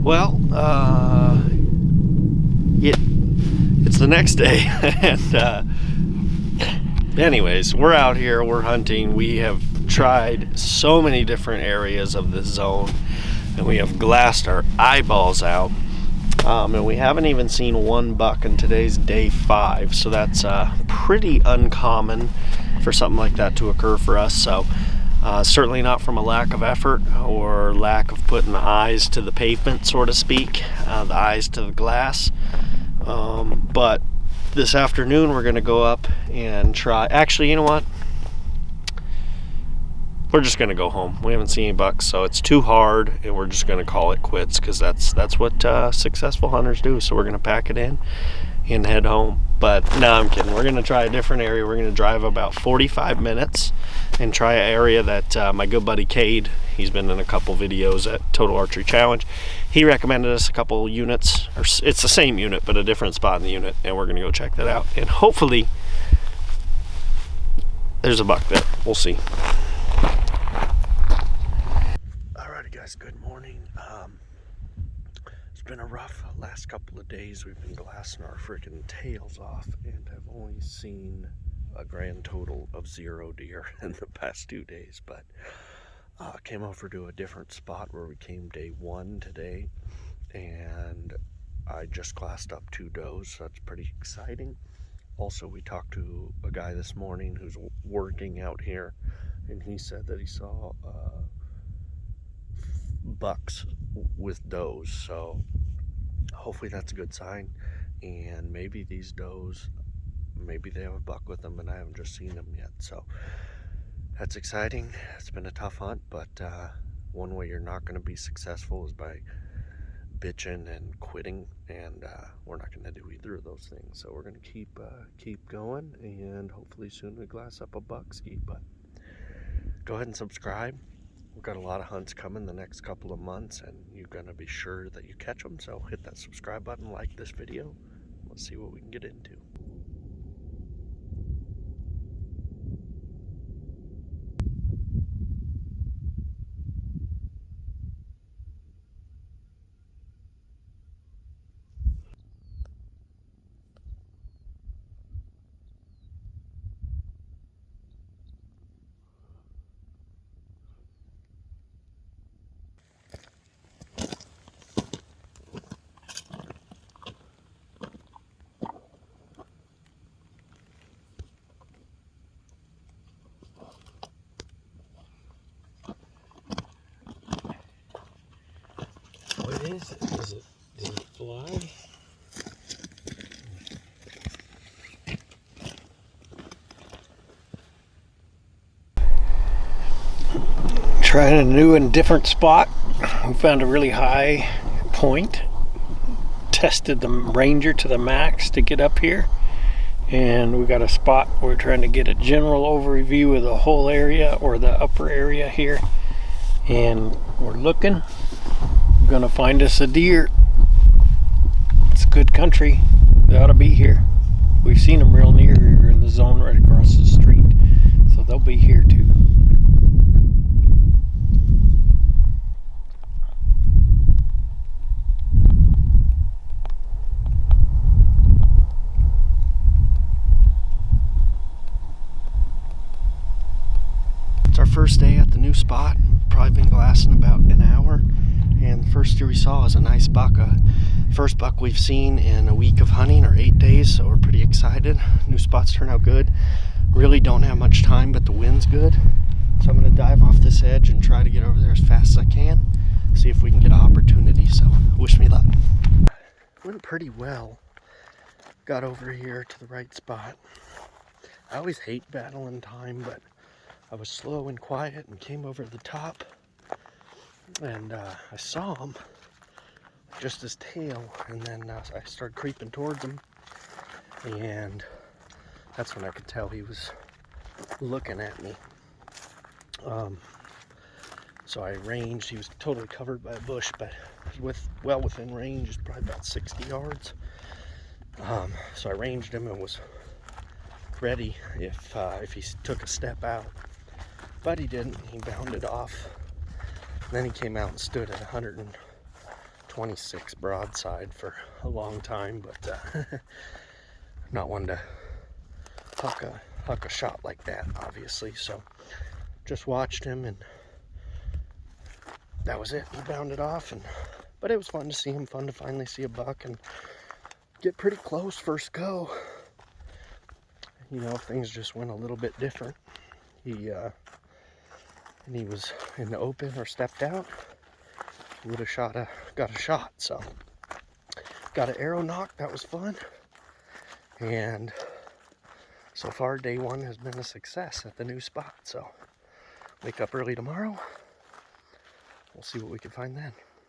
Well, it's the next day, and anyways, we're out here, we're hunting. We have tried so many different areas of this zone, and we have glassed our eyeballs out, and we haven't even seen one buck, and today's day 5, so that's pretty uncommon for something like that to occur for us. So certainly not from a lack of effort or lack of putting the eyes to the pavement, so to speak, the eyes to the glass. But this afternoon we're going to go up and try. Actually, you know what? We're just going to go home. We haven't seen any bucks, so it's too hard, and we're just going to call it quits, because that's what successful hunters do. So we're going to pack it in and head home. But no, I'm kidding. We're going to try a different area. We're going to drive about 45 minutes and try an area that my good buddy Cade, he's been in a couple videos at Total Archery Challenge. He recommended us a couple units, or it's the same unit but a different spot in the unit, and we're going to go check that out. And hopefully there's a buck there. We'll see. Alrighty guys, good morning. It's been a rough last couple of days. We've been glassing our freaking tails off and have only seen a grand total of 0 deer in the past 2 days, but came over to a different spot where we came day 1 today, and I just glassed up 2 does, so that's pretty exciting. Also, we talked to a guy this morning who's working out here, and he said that he saw bucks with does, so hopefully that's a good sign. And maybe these does, maybe they have a buck with them and I haven't just seen them yet, so that's exciting. It's been a tough hunt, but one way you're not going to be successful is by bitching and quitting, and we're not going to do either of those things. So we're going to keep going, and hopefully soon we glass up a buck ski. But go ahead and subscribe. We've got a lot of hunts coming the next couple of months, and you're going to be sure that you catch them. So hit that subscribe button, like this video. Let's see what we can get into. What is it? Does it fly? Trying a new and different spot. We found a really high point. Tested the ranger to the max to get up here. And we got a spot where we're trying to get a general overview of the whole area, or the upper area here. And we're looking. We're gonna find us a deer. It's good country. They ought to be here. We've seen them real near here in the zone right across the street, so they'll be here too. It's our first day at the new spot. Probably been glassing about an hour. And the first deer we saw was a nice buck. First buck we've seen in a week of hunting, or 8 days, so we're pretty excited. New spots turn out good. Really don't have much time, but the wind's good. So I'm going to dive off this edge and try to get over there as fast as I can. See if we can get an opportunity, so wish me luck. Went pretty well. Got over here to the right spot. I always hate battling time, but I was slow and quiet and came over to the top. And I saw him, just his tail, and then I started creeping towards him, and that's when I could tell he was looking at me. So I ranged. He was totally covered by a bush, but well within range. Is probably about 60 yards. So I ranged him and was ready if he took a step out, but he didn't. He bounded off. And then he came out and stood at 120 26 broadside for a long time, but I'm not one to huck a shot like that, obviously. So just watched him, and that was it. He bounded off, but it was fun to see him, fun to finally see a buck and get pretty close first go. You know, things just went a little bit different. And he was in the open or stepped out, would have got a shot. So got an arrow knock. That was fun. And so far, day one has been a success at the new spot. So wake up early tomorrow. We'll see what we can find then.